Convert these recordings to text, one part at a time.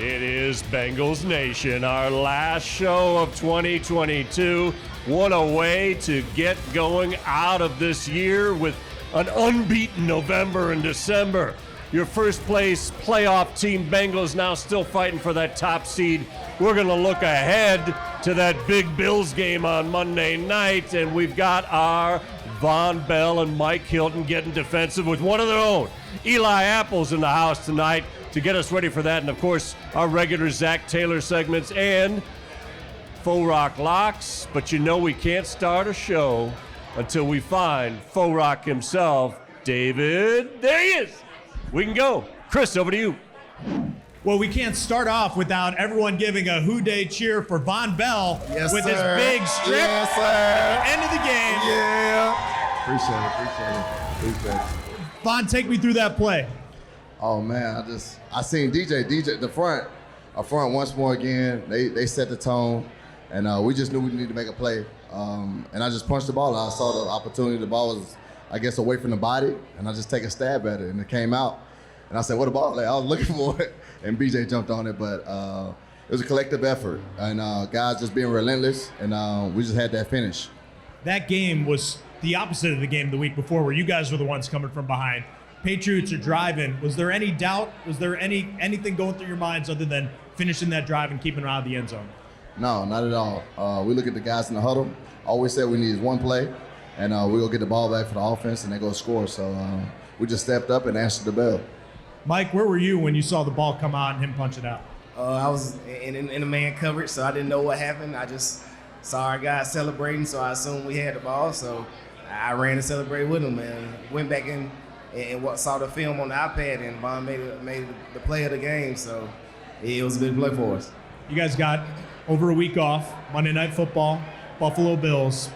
It is Bengals Nation, our last show of 2022. What a way to get going out of this year with an unbeaten November and December. Your first place playoff team, Bengals, now still fighting for that top seed. We're going to look ahead to that big Bills game on Monday night, and we've got our Vonn Bell and Mike Hilton getting defensive with one of their own. Eli Apple's in the house tonight to get us ready for that, and of course, our regular Zac Taylor segments and Faux Rock locks. But you know we can't start a show until we find Faux Rock himself. David, there he is. We can go. Chris, over to you. Well, we can't start off without everyone giving a Who Day cheer for Vonn Bell with his big strip at the end of the game. Yeah. Appreciate it. Vonn, take me through that play. Oh man, I seen DJ the front once more again. They set the tone, and we just knew we needed to make a play. And I just punched the ball. I saw the opportunity. The ball was, I guess, away from the body, and I just take a stab at it, and it came out. And I said, "What a ball!" Like, I was looking for it, and BJ jumped on it, but it was a collective effort, and guys just being relentless, and we just had that finish. That game was the opposite of the game the week before, where you guys were the ones coming from behind. Patriots are driving. Was there any doubt? Was there anything going through your minds other than finishing that drive and keeping them out of the end zone? No, not at all. We look at the guys in the huddle. Always said we needed one play, and we go get the ball back for the offense, and they go score. So we just stepped up and answered the bell. Mike, where were you when you saw the ball come out and him punch it out? I was in a man coverage, so I didn't know what happened. I just saw our guys celebrating, so I assumed we had the ball. So I ran to celebrate with them, and went back in and saw the film on the iPad, and Vonn made the play of the game. So it was a big play for us. You guys got over a week off, Monday Night Football, Buffalo Bills.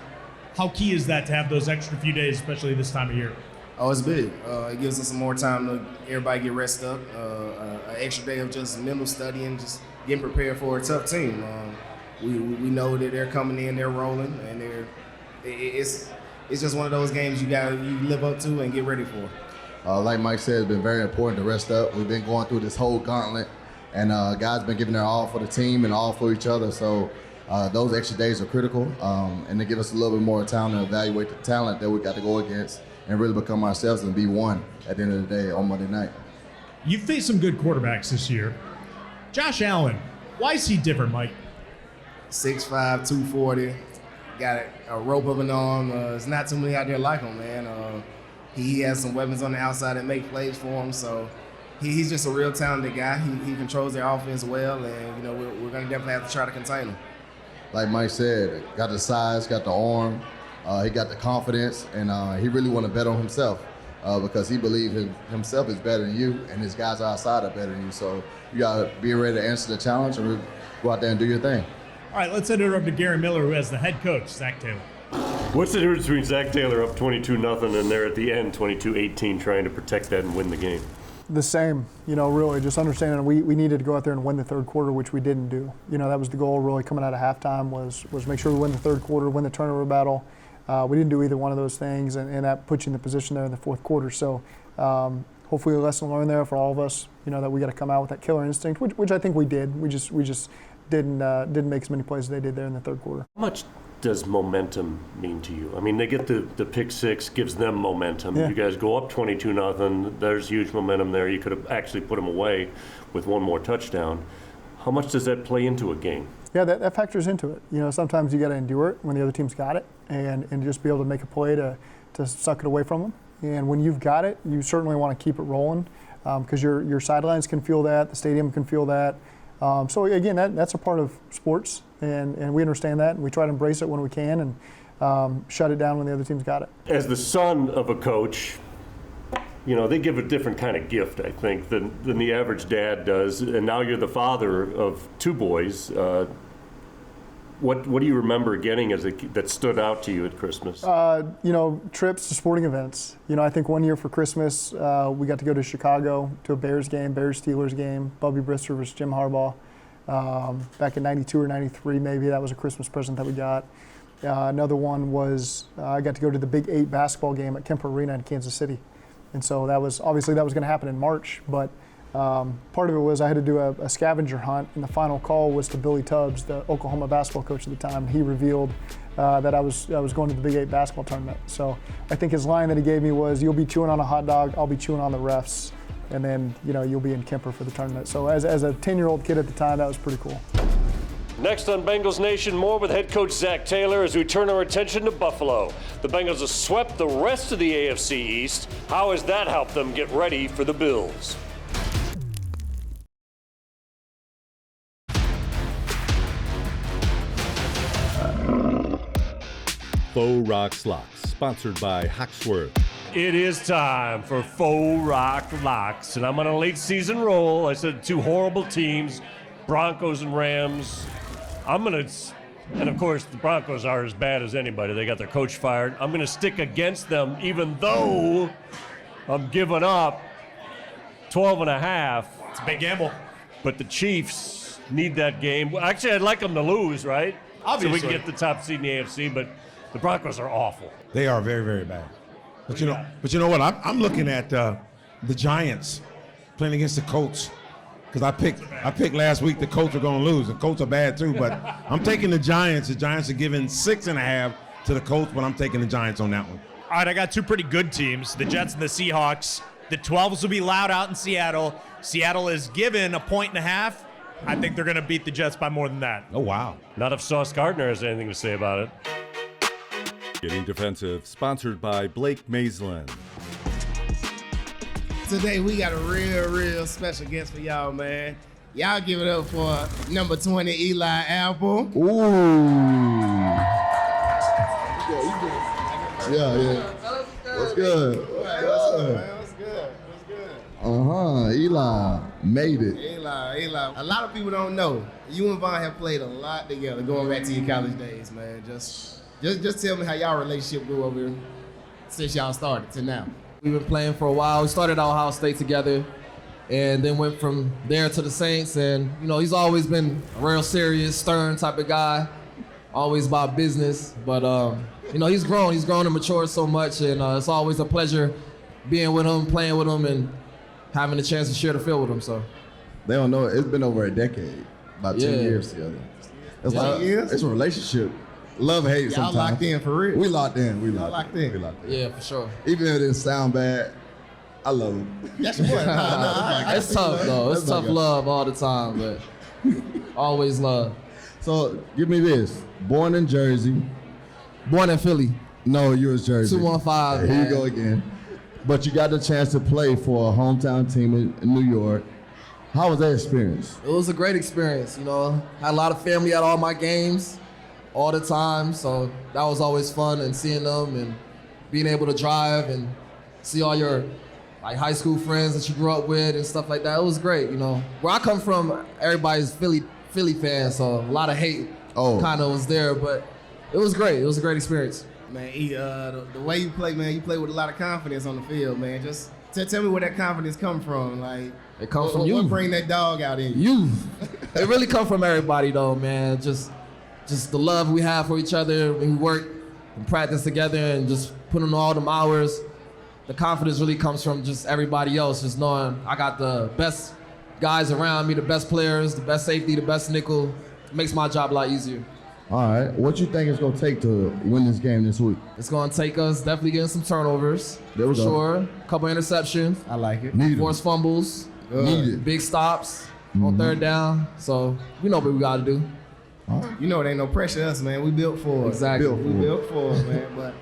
How key is that to have those extra few days, especially this time of year? Oh, it's big. It gives us some more time to everybody get rested up. An extra day of just mental studying, just getting prepared for a tough team. We know that they're coming in, they're rolling, and it's just one of those games you live up to and get ready for. Like Mike said, it's been very important to rest up. We've been going through this whole gauntlet, and guys been giving their all for the team and all for each other. So those extra days are critical, and they give us a little bit more time to evaluate the talent that we got to go against and really become ourselves and be one at the end of the day on Monday night. You've faced some good quarterbacks this year. Josh Allen, why is he different, Mike? 6'5", 240, got a rope of an arm. There's not too many out there like him, man. He has some weapons on the outside that make plays for him, so he's just a real talented guy. He controls their offense well, and we're going to definitely have to try to contain him. Like Mike said, got the size, got the arm, he got the confidence, and he really want to bet on himself because he believes himself is better than you, and his guys outside are better than you. So you got to be ready to answer the challenge and really go out there and do your thing. All right, let's send it over to Gary Miller, who has the head coach, Zac Taylor. What's the difference between Zac Taylor up 22-0 and they're at the end 22-18 trying to protect that and win the game? The same, really just understanding we needed to go out there and win the third quarter, which we didn't do. That was the goal really coming out of halftime was make sure we win the third quarter, win the turnover battle. We didn't do either one of those things, and that puts you in the position there in the fourth quarter. So hopefully a lesson learned there for all of us, that we got to come out with that killer instinct, which I think we did. We just didn't make as many plays as they did there in the third quarter. How much does momentum mean to you? I mean, they get the pick six, gives them momentum. Yeah. You guys go up 22-0. There's huge momentum there. You could have actually put them away with one more touchdown. How much does that play into a game? Yeah, that factors into it. Sometimes you got to endure it when the other team's got it, and just be able to make a play to suck it away from them. And when you've got it, you certainly want to keep it rolling because your sidelines can feel that, the stadium can feel that. So again, that's a part of sports, and we understand that, and we try to embrace it when we can, and shut it down when the other team's got it. As the son of a coach, they give a different kind of gift, I think, than the average dad does. And now you're the father of two boys. What do you remember getting that stood out to you at Christmas? Trips to sporting events. I think one year for Christmas, we got to go to Chicago to a Bears-Steelers game, Bubby Brister versus Jim Harbaugh. Back in 92 or 93, maybe. That was a Christmas present that we got. Another one was I got to go to the Big 8 basketball game at Kemper Arena in Kansas City. And so that was going to happen in March, but Part of it was I had to do a scavenger hunt, and the final call was to Billy Tubbs, the Oklahoma basketball coach at the time. He revealed that I was going to the Big 8 basketball tournament. So I think his line that he gave me was, "You'll be chewing on a hot dog, I'll be chewing on the refs, and then you'll be in Kemper for the tournament." So as a 10-year-old kid at the time, that was pretty cool. Next on Bengals Nation, more with head coach Zac Taylor as we turn our attention to Buffalo. The Bengals have swept the rest of the AFC East. How has that helped them get ready for the Bills? Faux Rock Locks, sponsored by Hawksworth. It is time for Faux Rock Locks, and I'm on a late season roll. I said 2 horrible teams, Broncos and Rams. And of course the Broncos are as bad as anybody. They got their coach fired. I'm gonna stick against them even though I'm giving up 12.5. It's a big gamble. But the Chiefs need that game. Actually, I'd like them to lose, right? Obviously. So we can get the top seed in the AFC, but the Broncos are awful. They are very, very bad. But you know what? I'm looking at the Giants playing against the Colts, because I picked last week the Colts are going to lose. The Colts are bad too, but I'm taking the Giants. The Giants are giving 6.5 to the Colts, but I'm taking the Giants on that one. All right, I got 2 pretty good teams, the Jets and the Seahawks. The 12s will be loud out in Seattle. Seattle is given 1.5. I think they're going to beat the Jets by more than that. Oh, wow. Not if Sauce Gardner has anything to say about it. Getting Defensive, sponsored by Blake Maislin. Today we got a real special guest for y'all, man. Y'all give it up for number 20, Eli Apple. Yeah. What's good? What's good? Eli made it. Eli. A lot of people don't know. You and Vonn have played a lot together going back to your college days, man. Just tell me how y'all relationship grew over here since y'all started to now. We've been playing for a while. We started at Ohio State together and then went from there to the Saints. And, he's always been a real serious, stern type of guy, always about business. But, he's grown and matured so much. And it's always a pleasure being with him, playing with him, and having the chance to share the field with him. So They don't know it. It's been over a decade, about 10 years together. It's it's a relationship. Love, hate Y'all sometimes. locked in for real. We locked in. We locked in. yeah, for sure. Even if it didn't sound bad, I love him. That's your boy. It's tough, though. It's tough love all the time, but always love. So give me this. Born in Jersey. Born in Philly. No, you was Jersey. 215, Here man. you go again. But you got the chance to play for a hometown team in New York. How was that experience? It was a great experience, Had a lot of family at all my games all the time, so that was always fun, and seeing them and being able to drive and see all your high school friends that you grew up with and stuff like that. It was great, Where I come from, everybody's Philly fans, so a lot of hate kind of was there, but it was great. It was a great experience. Man, the way you play, man, you play with a lot of confidence on the field, man. Just tell me where that confidence come from. It comes from you. What bring that dog out in you? You. It really come from everybody, though, man. Just the love we have for each other when we work and practice together and just put in all them hours. The confidence really comes from just everybody else, just knowing I got the best guys around me, the best players, the best safety, the best nickel. It makes my job a lot easier. All right. What you think it's going to take to win this game this week? It's going to take us definitely getting some turnovers. There we for go. sure. A couple interceptions. I like it. Need Forced fumbles. Need Big stops on third down. So we know what we got to do. You know it ain't no pressure us, man. We built for it. Exactly. We built for it, man. But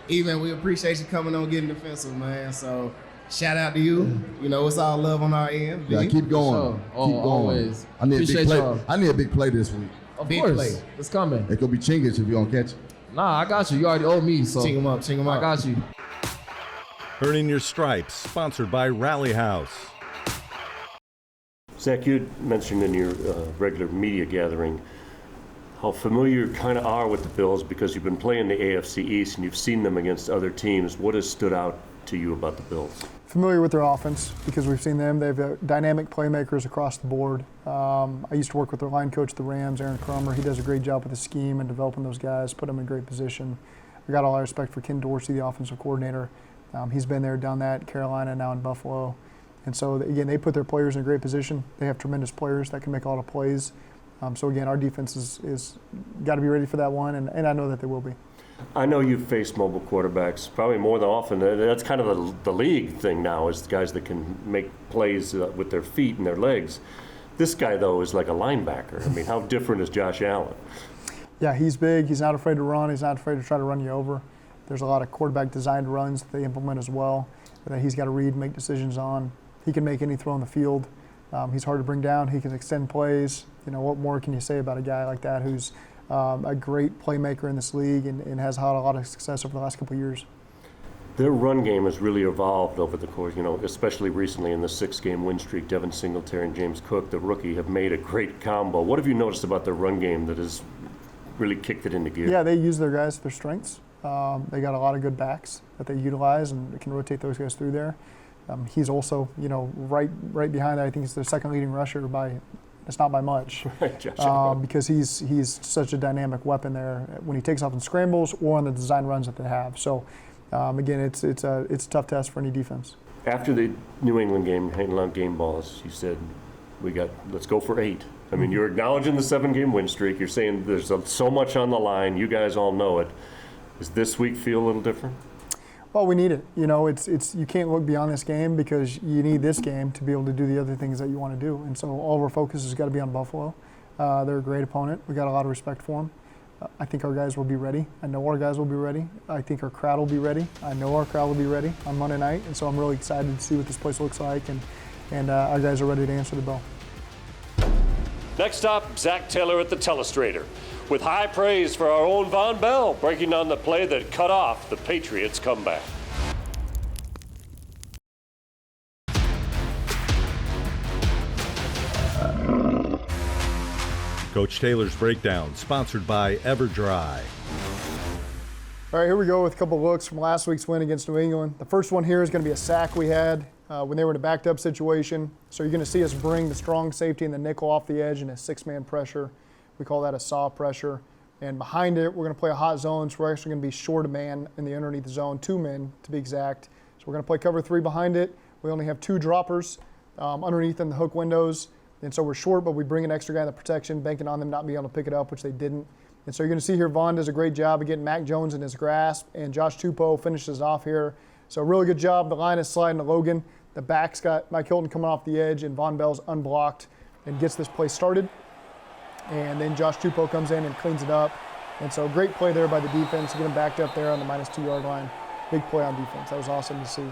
even we appreciate you coming on getting defensive, man. So shout out to you. It's all love on our end. Yeah, keep going. Sure. Keep going. Always. I need a big Appreciate play. y'all. I need a big play this week. Of Big course. play. It's coming. It could be Chingish if you don't catch it. Nah, I got you. You already owe me, so. Ching him up. I got you. Earning Your Stripes, sponsored by Rally House. Zach, you mentioned in your regular media gathering how familiar you kind of are with the Bills because you've been playing the AFC East and you've seen them against other teams. What has stood out to you about the Bills? Familiar with their offense because we've seen them. They've got dynamic playmakers across the board. I used to work with their line coach, the Rams, Aaron Cromer. He does a great job with the scheme and developing those guys, put them in a great position. I got all our respect for Ken Dorsey, the offensive coordinator. He's been there, done that, Carolina, now in Buffalo. And so, again, they put their players in a great position. They have tremendous players that can make a lot of plays. So, again, our defense is got to be ready for that one, and I know that they will be. I know you've faced mobile quarterbacks probably more than often. That's kind of the league thing now, is guys that can make plays with their feet and their legs. This guy, though, is like a linebacker. I mean, how different is Josh Allen? Yeah, he's big. He's not afraid to run. He's not afraid to try to run you over. There's a lot of quarterback-designed runs that they implement as well that he's got to read and make decisions on. He can make any throw on the field. He's hard to bring down. He can extend plays. You know, what more can you say about a guy like that who's a great playmaker in this league and has had a lot of success over the last couple of years? Their run game has really evolved over the course, especially recently in the 6-game win streak. Devin Singletary and James Cook, the rookie, have made a great combo. What have you noticed about their run game that has really kicked it into gear? Yeah, they use their guys, their strengths. They got a lot of good backs that they utilize and can rotate those guys through there. He's also, right behind that. I think he's their second leading rusher by, it's not by much, because he's such a dynamic weapon there when he takes off in scrambles or on the design runs that they have. So, again, it's a tough test for any defense. After the New England game, handing out game balls, you said, let's go for 8. I mean, you're acknowledging the 7-game win streak. You're saying there's so much on the line. You guys all know it. Does this week feel a little different? Well, we need it. It's you can't look beyond this game because you need this game to be able to do the other things that you want to do. And so all of our focus has got to be on Buffalo. They're a great opponent. We got a lot of respect for them. I think our guys will be ready. I know our guys will be ready. I think our crowd will be ready. I know our crowd will be ready on Monday night. And so I'm really excited to see what this place looks like. And our guys are ready to answer the bell. Next up, Zac Taylor at the Telestrator, with high praise for our own Vonn Bell, breaking down the play that cut off the Patriots' comeback. Coach Taylor's Breakdown, sponsored by EverDry. All right, here we go with a couple of looks from last week's win against New England. The first one here is going to be a sack we had when they were in a backed-up situation. So you're going to see us bring the strong safety and the nickel off the edge in a 6-man pressure. We call that a saw pressure. And behind it, we're going to play a hot zone, so we're actually going to be short a man in the underneath the zone, 2 men to be exact. So we're going to play cover 3 behind it. We only have 2 droppers underneath in the hook windows. And so we're short, but we bring an extra guy in the protection, banking on them not being able to pick it up, which they didn't. And so you're going to see here Vonn does a great job of getting Mac Jones in his grasp, and Josh Tupou finishes off here. So really good job. The line is sliding to Logan. The back's got Mike Hilton coming off the edge, and Vonn Bell's unblocked and gets this play started. And then Josh Tupou comes in and cleans it up. And so great play there by the defense to get him backed up there on the -2-yard line. Big play on defense. That was awesome to see.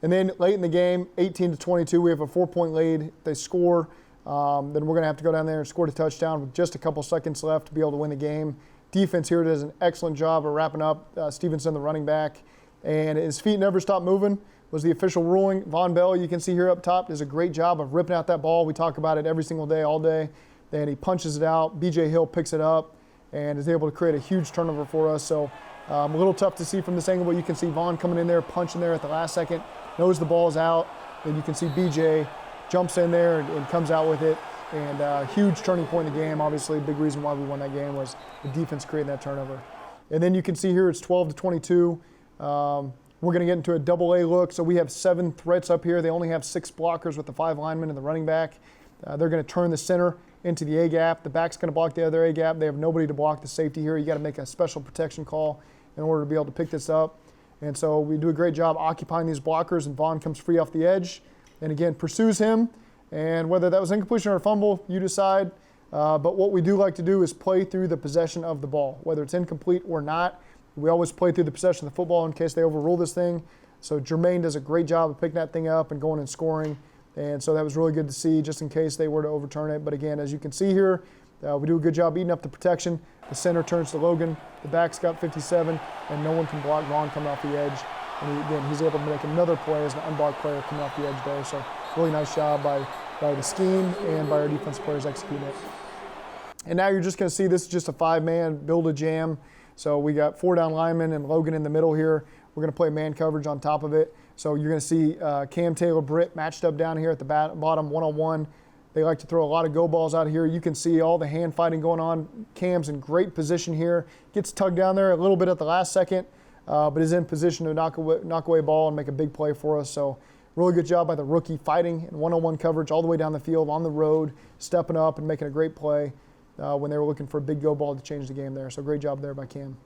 And then late in the game, 18-22, we have a 4-point lead. They score. Then we're going to have to go down there and score a touchdown with just a couple seconds left to be able to win the game. Defense here does an excellent job of wrapping up Stevenson, the running back. And his feet never stop moving was the official ruling. Vonn Bell, you can see here up top, does a great job of ripping out that ball. We talk about it every single day, all day. Then he punches it out. B.J. Hill picks it up and is able to create a huge turnover for us. So a little tough to see from this angle, but you can see Vonn coming in there, punching there at the last second, knows the ball's out. Then you can see B.J. jumps in there and comes out with it. And a huge turning point in the game. Obviously, a big reason why we won that game was the defense creating that turnover. And then you can see here it's 12-22. We're going to get into a double-A look. So we have 7 threats up here. They only have 6 blockers with the 5 linemen and the running back. They're going to turn the center into the A-gap. The back's going to block the other A-gap. They have nobody to block the safety here. You got to make a special protection call in order to be able to pick this up. And so we do a great job occupying these blockers, and Vonn comes free off the edge. And again, pursues him. And whether that was incompletion or a fumble, you decide. But what we do like to do is play through the possession of the ball. Whether it's incomplete or not, we always play through the possession of the football in case they overrule this thing. So Jermaine does a great job of picking that thing up and going and scoring. And so that was really good to see just in case they were to overturn it. But again, as you can see here, we do a good job eating up the protection. The center turns to Logan. The back's got 57, and no one can block Vonn coming off the edge. And he's able to make another play as an unblocked player coming off the edge there. So really nice job by the scheme and by our defensive players executing it. And now you're just going to see this is just a 5-man build a jam. So we got 4 down linemen and Logan in the middle here. We're going to play man coverage on top of it. So you're going to see Cam Taylor Britt matched up down here at the bottom one-on-one. They like to throw a lot of go balls out here. You can see all the hand fighting going on. Cam's in great position here. Gets tugged down there a little bit at the last second, but is in position to knock away a ball and make a big play for us. So Really good job by the rookie fighting in one-on-one coverage all the way down the field, on the road, stepping up and making a great play when they were looking for a big go ball to change the game there. So great job there by Cam.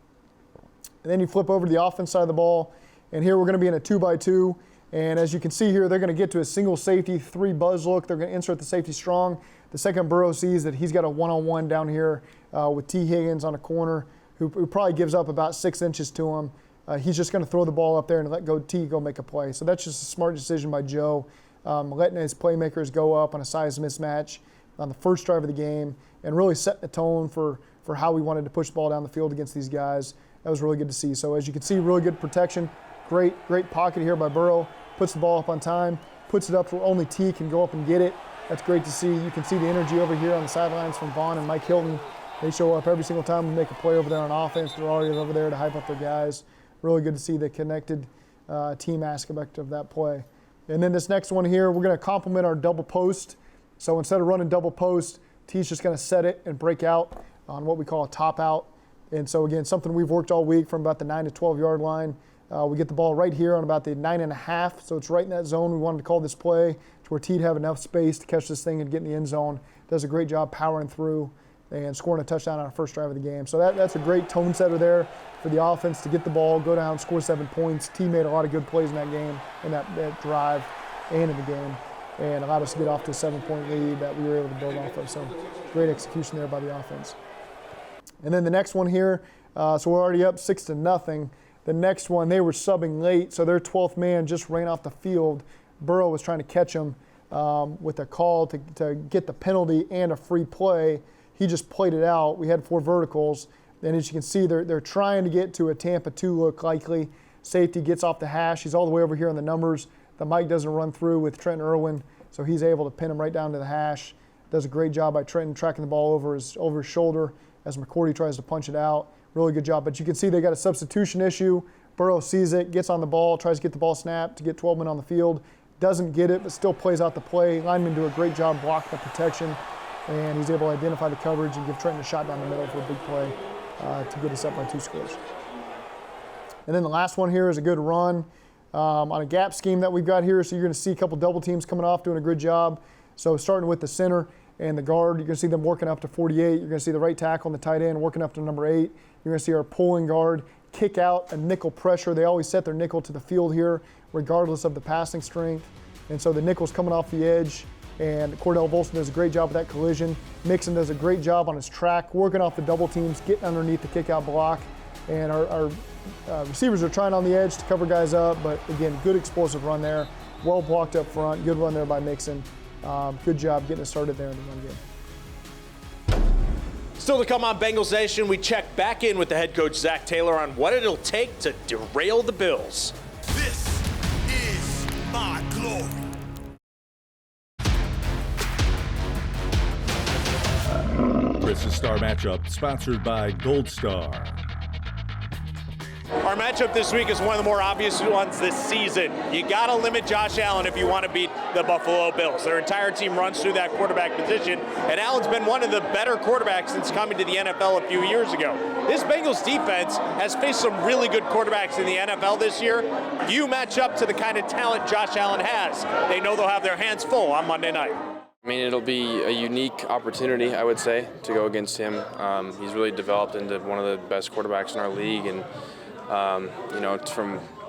And then you flip over to the offense side of the ball, and here we're going to be in a 2-by-2. And as you can see here, they're going to get to a single safety, 3 buzz look. They're going to insert the safety strong. The second, Burrow sees that he's got a one-on-one down here with T. Higgins on a corner, who probably gives up about 6 inches to him. He's just going to throw the ball up there and let T go make a play. So that's just a smart decision by Joe, letting his playmakers go up on a size mismatch on the first drive of the game and really setting the tone for how we wanted to push the ball down the field against these guys. That was really good to see. So as you can see, really good protection. Great pocket here by Burrow. Puts the ball up on time, puts it up where only T can go up and get it. That's great to see. You can see the energy over here on the sidelines from Vonn and Mike Hilton. They show up every single time we make a play over there on offense. They're already over there to hype up their guys. Really good to see the connected team aspect of that play. And then this next one here, we're going to complement our double post. So instead of running double post, T's just going to set it and break out on what we call a top out. And so again, something we've worked all week from about the 9 to 12 yard line. We get the ball right here on about the 9.5, so it's right in that zone. We wanted to call this play to where T'd have enough space to catch this thing and get in the end zone. Does a great job powering through and scoring a touchdown on our first drive of the game. So that's a great tone setter there for the offense to get the ball, go down, score 7 points. T made a lot of good plays in that game, in that drive and in the game, and allowed us to get off to a 7-point lead that we were able to build off of. So great execution there by the offense. And then the next one here, so we're already up 6-0. The next one, they were subbing late, so their 12th man just ran off the field. Burrow was trying to catch him with a call to get the penalty and a free play. He just played it out. We had 4 verticals. And as you can see, they're trying to get to a Tampa 2 look likely. Safety gets off the hash. He's all the way over here on the numbers. The mic doesn't run through with Trenton Irwin, so he's able to pin him right down to the hash. Does a great job by Trenton tracking the ball over his shoulder as McCourty tries to punch it out. Really good job. But you can see they got a substitution issue. Burrow sees it, gets on the ball, tries to get the ball snapped to get 12 men on the field. Doesn't get it, but still plays out the play. Linemen do a great job blocking the protection, and he's able to identify the coverage and give Trenton a shot down the middle for a big play to get us up by 2 scores. And then the last one here is a good run on a gap scheme that we've got here. So you're going to see a couple double teams coming off, doing a good job. So starting with the center and the guard, you're going to see them working up to 48. You're going to see the right tackle and the tight end working up to number 8. You're going to see our pulling guard kick out a nickel pressure. They always set their nickel to the field here, regardless of the passing strength. And so the nickel's coming off the edge, and Cordell Volson does a great job with that collision. Mixon does a great job on his track, working off the double teams, getting underneath the kick out block. And our receivers are trying on the edge to cover guys up, but again, good explosive run there. Well blocked up front, good run there by Mixon. Good job getting us started there in the run game. Still to come on Bengals Nation, we check back in with the head coach Zac Taylor on what it'll take to derail the Bills. This is my glory. Chris's Star Matchup, sponsored by Gold Star. Our matchup this week is one of the more obvious ones this season. You got to limit Josh Allen if you want to beat the Buffalo Bills. Their entire team runs through that quarterback position, and Allen's been one of the better quarterbacks since coming to the NFL a few years ago. This Bengals defense has faced some really good quarterbacks in the NFL this year. You match up to the kind of talent Josh Allen has. They know they'll have their hands full on Monday night. I mean, it'll be a unique opportunity, I would say, to go against him. He's really developed into one of the best quarterbacks in our league, and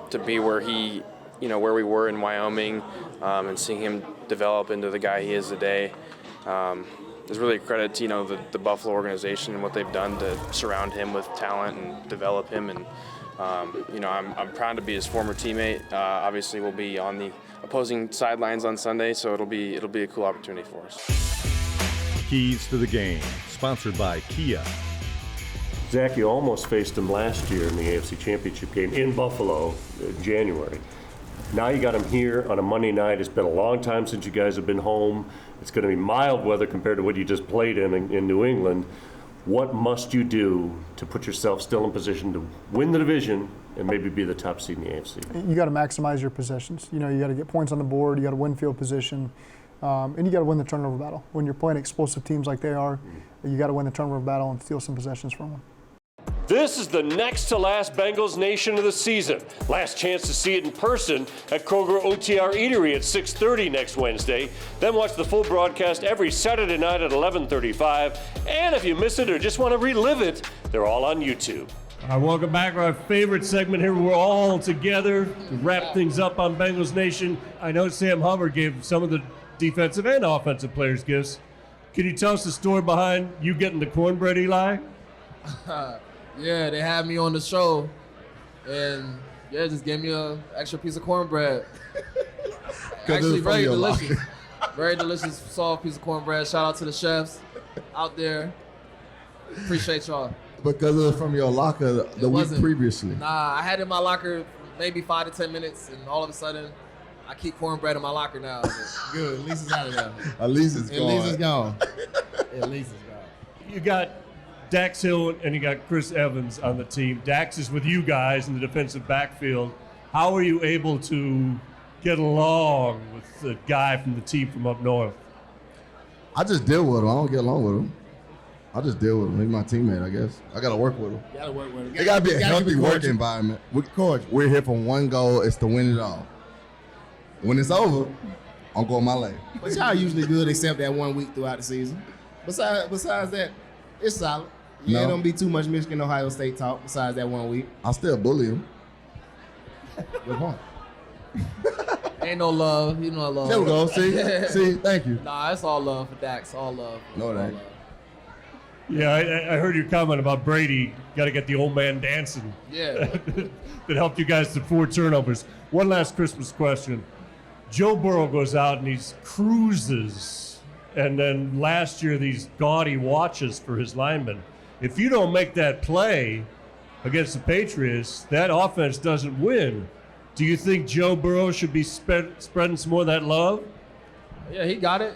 to be where where we were in Wyoming, and seeing him develop into the guy he is today, is really a credit to the Buffalo organization and what they've done to surround him with talent and develop him. And I'm proud to be his former teammate. Obviously, we'll be on the opposing sidelines on Sunday, so it'll be a cool opportunity for us. Keys to the Game, sponsored by Kia. Zach, you almost faced him last year in the AFC Championship game in Buffalo in January. Now you got him here on a Monday night. It's been a long time since you guys have been home. It's going to be mild weather compared to what you just played in New England. What must you do to put yourself still in position to win the division and maybe be the top seed in the AFC? You got to maximize your possessions. You got to get points on the board. You got to win field position. And you got to win the turnover battle. When you're playing explosive teams like they are, you got to win the turnover battle and steal some possessions from them. This is the next to last Bengals Nation of the season. Last chance to see it in person at Kroger OTR Eatery at 6:30 next Wednesday. Then watch the full broadcast every Saturday night at 11:35. And if you miss it or just want to relive it, they're all on YouTube. All right, welcome back to our favorite segment here. We're all together to wrap things up on Bengals Nation. I know Sam Hubbard gave some of the defensive and offensive players gifts. Can you tell us the story behind you getting the cornbread, Eli? Yeah, they had me on the show, and just gave me an extra piece of cornbread. Actually, very delicious. Very delicious, soft piece of cornbread. Shout out to the chefs out there. Appreciate y'all. Because it was from your locker the week previously. Nah, I had it in my locker maybe 5 to 10 minutes, and all of a sudden, I keep cornbread in my locker now. Good, at least it's out of there. At least it's gone. At least it's gone. At least it's gone. You got Dax Hill and you got Chris Evans on the team. Dax is with you guys in the defensive backfield. How are you able to get along with the guy from the team from up north? I just deal with him. I don't get along with him. I just deal with him. He's my teammate, I guess. I got to work with him. You got to work with him. It got to be a healthy work environment. We're here for one goal. It's to win it all. When it's over, I'm going my lane. But y'all usually good except that 1 week throughout the season. Besides that, it's solid. Yeah, it don't be too much Michigan, Ohio State talk besides that 1 week. I still bully him. Good point. Ain't no love. You know love. There we go. See, thank you. Nah, it's all love for Dax. All love. No, it ain't. Yeah, I heard your comment about Brady. Got to get the old man dancing. Yeah. That helped you guys to 4 turnovers. One last Christmas question. Joe Burrow goes out and he cruises, and then last year these gaudy watches for his linemen. If you don't make that play against the Patriots, that offense doesn't win. Do you think Joe Burrow should be spreading some more of that love? Yeah, he got it.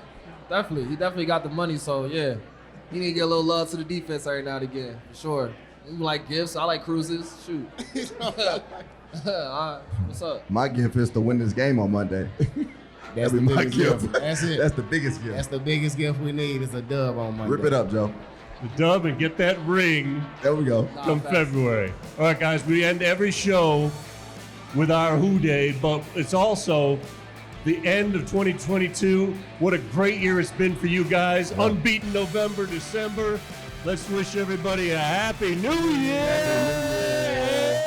Definitely. He definitely got the money, so yeah. He need to get a little love to the defense every now and again, for sure. You like gifts. I like cruises. Shoot. What's up? My gift is to win this game on Monday. That's the biggest gift. That's it. That's the biggest gift. That's the biggest gift we need is a dub on Monday. Rip it up, Joe. The dub and get that ring. There we go. Come February. All right, guys, we end every show with our Who Day, but it's also the end of 2022. What a great year it's been for you guys. Yeah. Unbeaten November, December. Let's wish everybody a Happy New Year.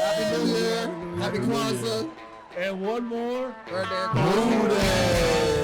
Happy New Year. Happy Kwanzaa. And one more. Who Day.